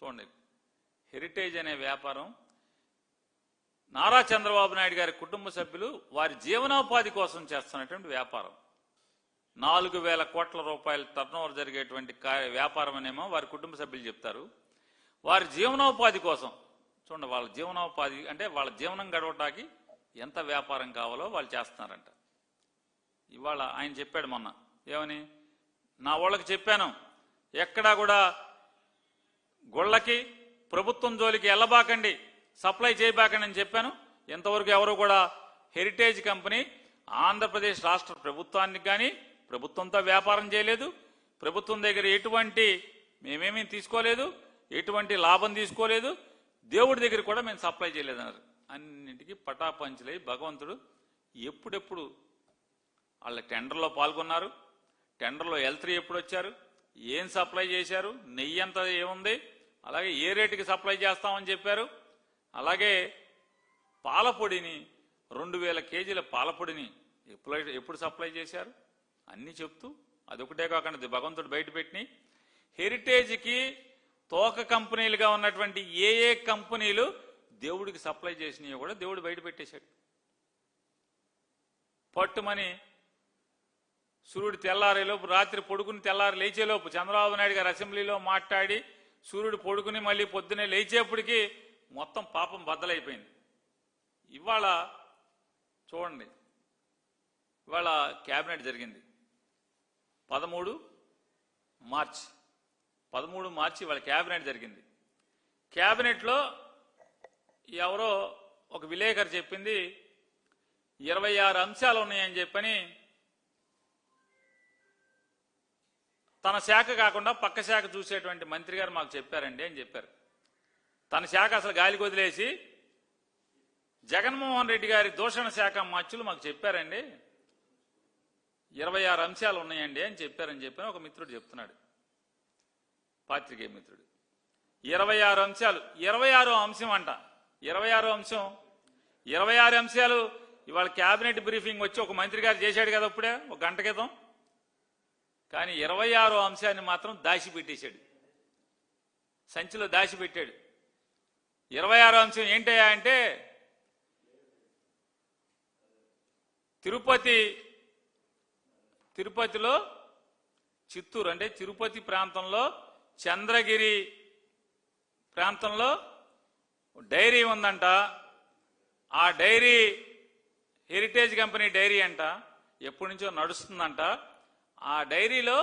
చూడండి, హెరిటేజ్ అనే వ్యాపారం నారా చంద్రబాబు నాయుడు గారి కుటుంబ సభ్యులు వారి జీవనోపాధి కోసం చేస్తున్నటువంటి వ్యాపారం. 4,000 కోట్ల రూపాయల టర్నోవర్ జరిగేటువంటి వ్యాపారం అనేమో వారి కుటుంబ సభ్యులు చెప్తారు. వారి జీవనోపాధి కోసం చూడండి, వాళ్ళ జీవనోపాధి అంటే వాళ్ళ జీవనం గడవటానికి ఎంత వ్యాపారం కావాలో వాళ్ళు చేస్తున్నారంట. ఇవాళ ఆయన చెప్పాడు మొన్న, ఏమని, నా వాళ్ళకి చెప్పాను, ఎక్కడా కూడా గుళ్ళకి ప్రభుత్వం జోలికి వెళ్ళబాకండి, సప్లై చేయబాకండి అని చెప్పాను. ఎంతవరకు ఎవరు కూడా హెరిటేజ్ కంపెనీ ఆంధ్రప్రదేశ్ రాష్ట్ర ప్రభుత్వానికి కానీ ప్రభుత్వంతో వ్యాపారం చేయలేదు, ప్రభుత్వం దగ్గర ఎటువంటి మేమేమీ తీసుకోలేదు, ఎటువంటి లాభం తీసుకోలేదు, దేవుడి దగ్గర కూడా మేము సప్లై చేయలేదన్నారు. అన్నింటికీ పటాపంచులై భగవంతుడు ఎప్పుడెప్పుడు వాళ్ళ టెండర్లో పాల్గొన్నారు, టెండర్లో L3 ఎప్పుడు వచ్చారు, ఏం సప్లై చేశారు, నెయ్యి ఎంత ఏముంది, అలాగే ఏ రేటుకి సప్లై చేస్తామని చెప్పారు, అలాగే పాలపొడిని 2,000 కేజీల పాలపొడిని ఎప్పుడు సప్లై చేశారు అన్నీ చెప్తూ, అదొకటే కాకుండా భగవంతుడు బయటపెట్టినాయి. హెరిటేజ్కి తోక కంపెనీలుగా ఉన్నటువంటి ఏ కంపెనీలు దేవుడికి సప్లై చేసినాయో కూడా దేవుడు బయట పెట్టేశాడు. పట్టుమని సూర్యుడు తెల్లారేలోపు, రాత్రి పొడుకుని తెల్లారి లేచేలోపు చంద్రబాబు నాయుడు గారు అసెంబ్లీలో మాట్లాడి సూర్యుడు పొడుకుని మళ్ళీ పొద్దునే లేచేప్పటికీ మొత్తం పాపం బద్దలైపోయింది. ఇవాళ చూడండి, ఇవాళ క్యాబినెట్ జరిగింది 13 మార్చి ఇవాళ క్యాబినెట్ జరిగింది. క్యాబినెట్లో ఎవరో ఒక విలేకరు చెప్పింది 26 అంశాలు ఉన్నాయని చెప్పని, తన శాఖ కాకుండా పక్క శాఖ చూసేటువంటి మంత్రి గారు మాకు చెప్పారండి అని చెప్పారు. తన శాఖ అసలు గాలికి వదిలేసి జగన్మోహన్ రెడ్డి గారి దూషణ శాఖ మచ్చులు మాకు చెప్పారండి, 26 అంశాలు ఉన్నాయండి అని చెప్పారని చెప్పని ఒక మిత్రుడు చెప్తున్నాడు, పాత్రికేయ మిత్రుడు. 26 అంశాలు, 26వ అంశం అంట, 26 అంశాలు ఇవాళ క్యాబినెట్ బ్రీఫింగ్ వచ్చి ఒక మంత్రి గారు చేశాడు కదా ఇప్పుడే ఒక గంట క్రితం. కానీ 26వ అంశాన్ని మాత్రం దాచిపెట్టేశాడు, సంచిలో దాచిపెట్టాడు. 26వ అంశం ఏంటయ్యా అంటే, తిరుపతిలో చిత్తూరు అంటే తిరుపతి ప్రాంతంలో చంద్రగిరి ప్రాంతంలో డైరీ ఉందంట. ఆ డైరీ హెరిటేజ్ కంపెనీ డైరీ అంట, ఎప్పటి నుంచో నడుస్తుందంట. ఆ డైరీలో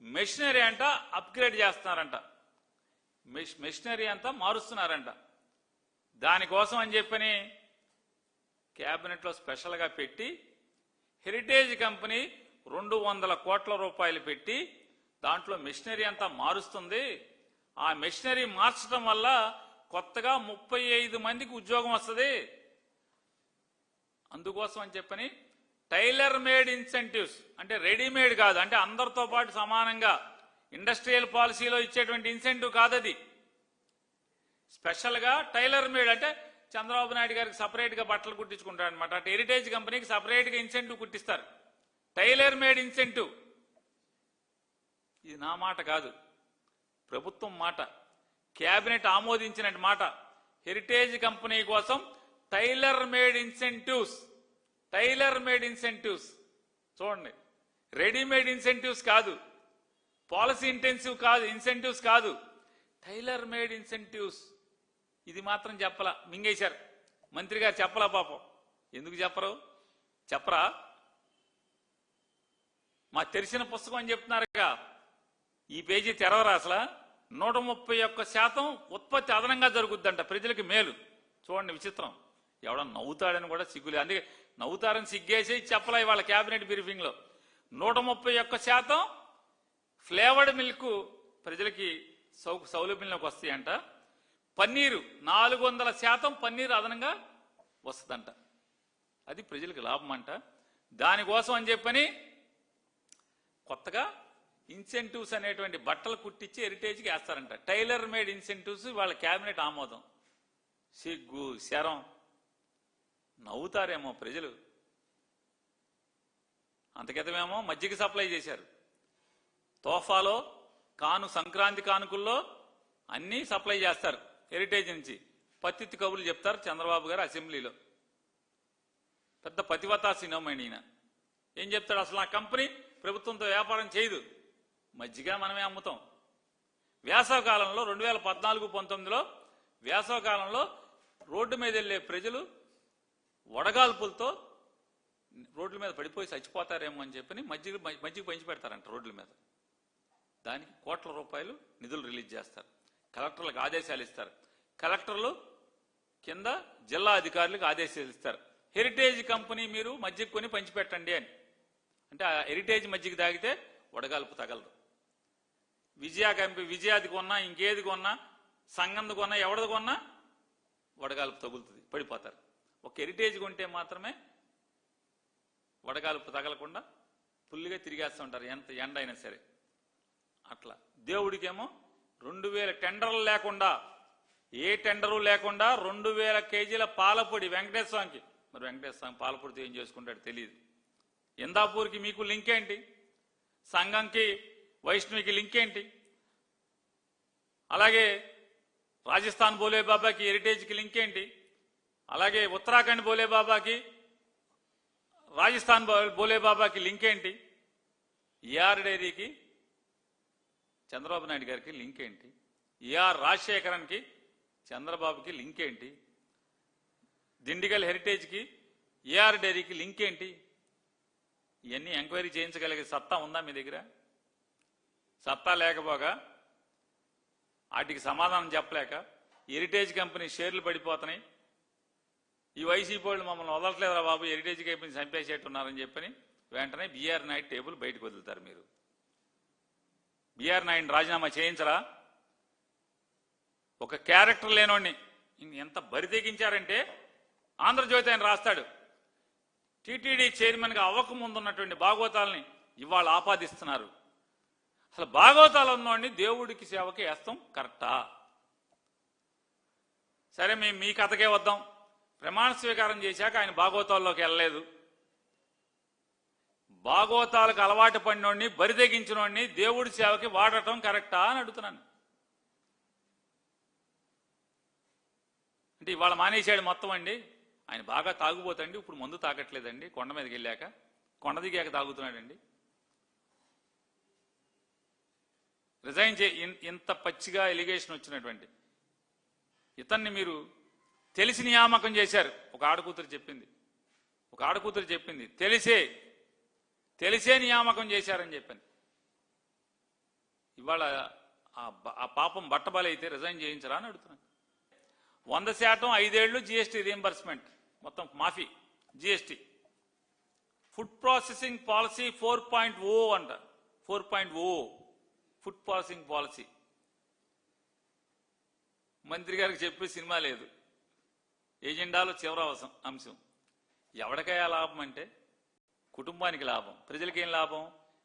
మెషినరీ అంట అప్గ్రేడ్ చేస్తున్నారంట, మెషినరీ అంతా మారుస్తున్నారంట. దానికోసం అని చెప్పని క్యాబినెట్లో స్పెషల్గా పెట్టి హెరిటేజ్ కంపెనీ 200 కోట్ల రూపాయలు పెట్టి దాంట్లో మెషినరీ అంతా మారుస్తుంది. ఆ మెషినరీ మార్చడం వల్ల కొత్తగా 35 మందికి ఉద్యోగం వస్తుంది. అందుకోసం అని చెప్పని టైలర్ మేడ్ ఇన్సెంటివ్స్, అంటే రెడీమేడ్ కాదు, అంటే అందరితో పాటు సమానంగా ఇండస్ట్రియల్ పాలసీలో ఇచ్చేటువంటి ఇన్సెంటివ్ కాదది, స్పెషల్గా టైలర్ మేడ్ అంటే చంద్రబాబు నాయుడు గారికి సపరేట్గా బట్టలు కుట్టించుకుంటారు అనమాట. అటు హెరిటేజ్ కంపెనీకి సపరేట్గా ఇన్సెంటివ్ కుట్టిస్తారు, టైలర్ మేడ్ ఇన్సెంటివ్. ఇది నా మాట కాదు, ప్రభుత్వం మాట, క్యాబినెట్ ఆమోదించిన మాట. హెరిటేజ్ కంపెనీ కోసం టైలర్ మేడ్ ఇన్సెంటివ్స్, చూడండి, రెడీమేడ్ ఇన్సెంటివ్స్ కాదు, పాలసీ ఇంటెన్సివ్ కాదు, ఇన్సెంటివ్స్ కాదు, టైలర్ మేడ్ ఇన్సెంటివ్స్. ఇది మాత్రం చెప్పలా, మింగేశారు మంత్రి గారు, చెప్పలా పాపం. ఎందుకు చెప్పరా? మా తెరిచిన పుస్తకం అని చెప్తున్నారుగా, ఈ పేజీ తెరవరా అసలు. 131% ఉత్పత్తి అదనంగా జరుగుద్దంట, ప్రజలకి మేలు. చూడండి విచిత్రం, ఎవడన్నా నవ్వుతాడని కూడా సిగ్గులే, అందుకే నవ్వుతారని సిగ్గేసి చెప్పలా ఇవాళ క్యాబినెట్ బ్రీఫింగ్ లో. 131% ఫ్లేవర్డ్ మిల్క్ ప్రజలకి సౌలభ్యంలోకి వస్తాయంట. పన్నీరు 400% పన్నీరు అదనంగా వస్తుందంట, అది ప్రజలకు లాభం అంట. దానికోసం అని చెప్పని కొత్తగా ఇన్సెంటివ్స్ అనేటువంటి బట్టలు కుట్టించి హెరిటేజ్కి వేస్తారంట. టైలర్ మేడ్ ఇన్సెంటివ్స్ వాళ్ళ క్యాబినెట్ ఆమోదం. సిగ్గు శరం, నవ్వుతారేమో ప్రజలు. అంతకితమేమో మజ్జిగ సప్లై చేశారు, తోఫాలో సంక్రాంతి కానుకల్లో అన్నీ సప్లై చేస్తారు హెరిటేజ్ నుంచి. పత్తిత్తి కబుర్లు చెప్తారు చంద్రబాబు గారు అసెంబ్లీలో. పెద్ద పతివతా సినిమాని ఈయన. ఏం చెప్తాడు? అసలు ఆ కంపెనీ ప్రభుత్వంతో వ్యాపారం చేయదు, మజ్జిగ మనమే అమ్ముతాం. వేసవకాలంలో 2014-19లో వేసవకాలంలో రోడ్డు మీద వెళ్ళే ప్రజలు వడగాల్పులతో రోడ్ల మీద పడిపోయి చచ్చిపోతారేమో అని చెప్పని మజ్జిగ పంచి పెడతారంట రోడ్ల మీద. దానికి కోట్ల రూపాయలు నిధులు రిలీజ్ చేస్తారు, కలెక్టర్లకు ఆదేశాలు ఇస్తారు. కలెక్టర్లు కింద జిల్లా అధికారులకు ఆదేశాలు ఇస్తారు, హెరిటేజ్ కంపెనీ మీరు మజ్జిగ కొని పంచిపెట్టండి అని. అంటే ఆ హెరిటేజ్ మజ్జిగ తాగితే వడగాల్పు తగలదు. విజయాది కొన్నా, ఇంకేది కొన్నా, సంగంది కొన్నా, ఎవడది కొన్నా వడగాల్పు తగులుతుంది, పడిపోతారు. ఒక హెరిటేజ్ కొంటే మాత్రమే వడగాల్పు తగలకుండా ఫుల్గా తిరిగేస్తూ ఉంటారు, ఎంత ఎండ అయినా సరే. అట్లా దేవుడికేమో 2000 టెండర్లు లేకుండా, ఏ టెండరు లేకుండా 2000 కేజీల పాలపొడి వెంకటేశ్వర స్వామికి. మరి వెంకటేశ్వర స్వామి పాలపొడితో ఏం చేసుకుంటాడు తెలియదు. ఇందాపూర్కి మీకు లింక్ ఏంటి? సంఘంకి వైష్ణవికి లింక్ ఏంటి? అలాగే రాజస్థాన్ బోలే బాబాకి హెరిటేజ్కి లింక్ ఏంటి? అలాగే ఉత్తరాఖండ్ బోలే బాబాకి రాజస్థాన్ బోలే బాబాకి లింక్ ఏంటి? ఈఆర్ డైరీకి చంద్రబాబు నాయుడు గారికి లింక్ ఏంటి? ఈఆర్ రాజశేఖరన్కి చంద్రబాబుకి లింక్ ఏంటి? దిండిగల్ హెరిటేజ్కి ఈఆర్ డైరీకి లింక్ ఏంటి? ఇవన్నీ ఎంక్వైరీ చేయించగలిగే సత్తా ఉందా మీ దగ్గర? సత్తా లేకపోగా, వాటికి సమాధానం చెప్పలేక హెరిటేజ్ కంపెనీ షేర్లు పడిపోతున్నాయి, ఈ వైసీపీ వాళ్ళు మమ్మల్ని వదలట్లేదురా బాబు, హెరిటేజ్ కంపెనీ చంపేసేట్టున్నారని చెప్పని వెంటనే బీఆర్ నాయుడు టేబుల్ బయటకు వదులుతారు. మీరు బీఆర్ నాయుడు రాజీనామా చేయించరా? ఒక క్యారెక్టర్ లేనోడిని ఎంత బరితెగించారంటే, ఆంధ్రజ్యోతి ఆయన రాస్తాడు, టీటీడీ చైర్మన్గా అవ్వకముందున్నటువంటి భాగవతాలని ఇవాళ ఆపాదిస్తున్నారు. అసలు భాగవతాలు ఉన్నవాడిని దేవుడికి సేవకి వేస్తాం కరెక్టా? సరే, మేము మీ కథకే వద్దాం. ప్రమాణ స్వీకారం చేశాక ఆయన భాగవతాల్లోకి వెళ్ళలేదు. భాగవతాలకు అలవాటు పడినోడిని, బరితెగించినోడిని దేవుడి సేవకి వాడటం కరెక్టా అని అడుగుతున్నాను. అంటే ఇవాళ మానేశాడు మొత్తం అండి. ఆయన బాగా తాగుపోతండి, ఇప్పుడు మందు తాగట్లేదండి, కొండ మీదకి వెళ్ళాక, కొండ దిగాక తాగుతున్నాడండి. రిజైన్ ఇంత పచ్చిగా ఎలిగేషన్ వచ్చినటువంటి ఇతన్ని మీరు తెలిసి నియామకం చేశారు. ఒక ఆడకూతురు చెప్పింది తెలిసే నియామకం చేశారని చెప్పింది. ఇవాళ ఆ పాపం బట్టబలైతే రిజైన్ చేయించరా అని అడుగుతున్నాను. 100% 5 ఏళ్లు జీఎస్టీ రీఎంబర్స్మెంట్, మొత్తం మాఫీ జీఎస్టీ. ఫుడ్ ప్రాసెసింగ్ పాలసీ 4.0 అంట. 4.0 ఫుడ్ ప్రాసెసింగ్ పాలసీ. మంత్రి గారికి చెప్పే సినిమా లేదు, ఎజెండాలో చివరి అంశం. ఎవరికయ్యా లాభం అంటే కుటుంబానికి లాభం, ప్రజలకేం లాభం?